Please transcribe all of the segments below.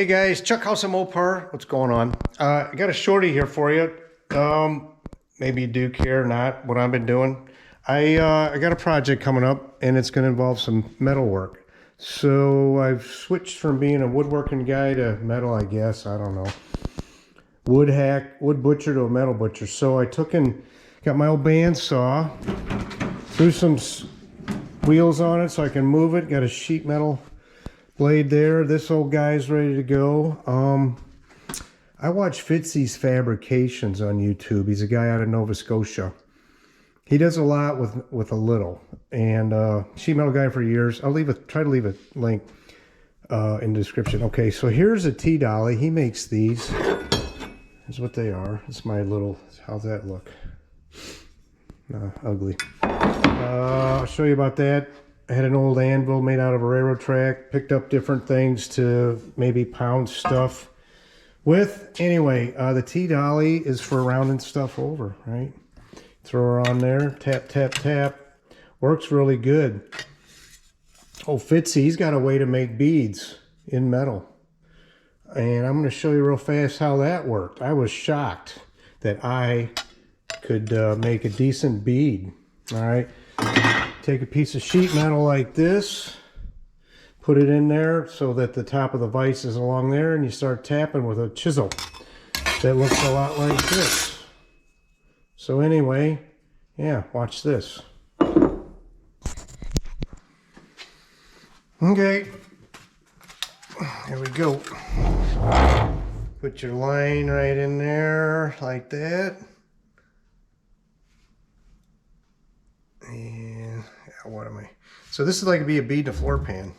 Hey guys, Chuck House of Mopar. What's going on? I got a shorty here for you. Maybe you do care or not what I've been doing. I got a project coming up and it's going to involve some metal work. So I've switched from being a woodworking guy to metal, I guess. I don't know. Wood butcher to a metal butcher. So I took and got my old bandsaw, threw some wheels on it so I can move it. Got a sheet metal blade there. This old guy's ready to go. I watch Fitzee's Fabrications on YouTube. He's a guy out of Nova Scotia. He does a lot with a little, and sheet metal guy for years. I'll try to leave a link in the description. Okay, so here's a T-dolly. He makes these. Here's what they are. It's my little. How's that look? Ugly. I'll show you about that. I had an old anvil made out of a railroad track, picked up different things to maybe pound stuff with. Anyway, the T-dolly is for rounding stuff over, right? Throw her on there, tap, tap, tap. Works really good. Oh, Fitzee, he's got a way to make beads in metal. And I'm going to show you real fast how that worked. I was shocked that I could make a decent bead, all right? Take a piece of sheet metal like this, put it in there so that the top of the vise is along there, and you start tapping with a chisel. That looks a lot like this. So anyway, yeah, watch this. Okay, here we go. Put your line right in there like that. And what am I? So this is like be a bead in a floor pan.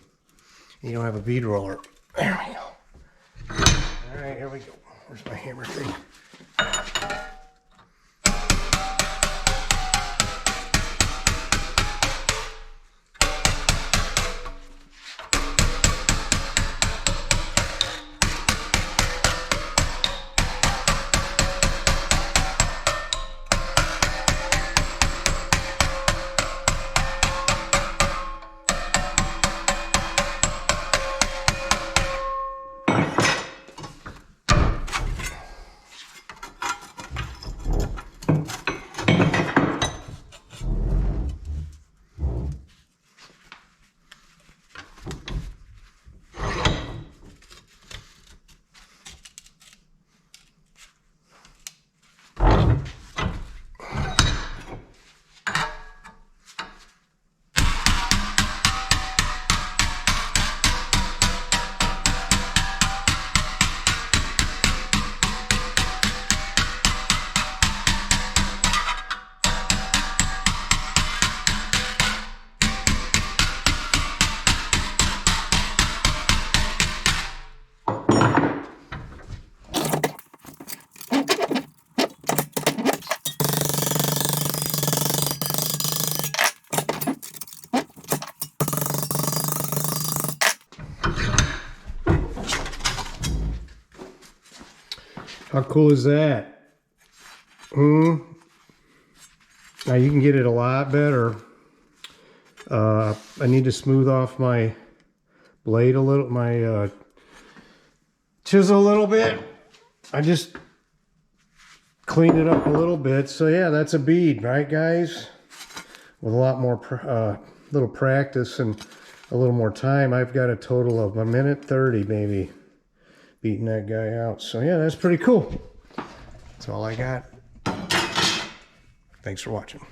You don't have a bead roller. There we go. All right, here we go. Where's my hammer thing? How cool is that? Now you can get it a lot better. I need to smooth off my blade a little, my chisel a little bit. I just cleaned it up a little bit. So yeah, that's a bead, right guys? With a lot more little practice and a little more time, I've got a total of 1:30 maybe beating that guy out. So yeah, that's pretty cool. That's all I got. Thanks for watching.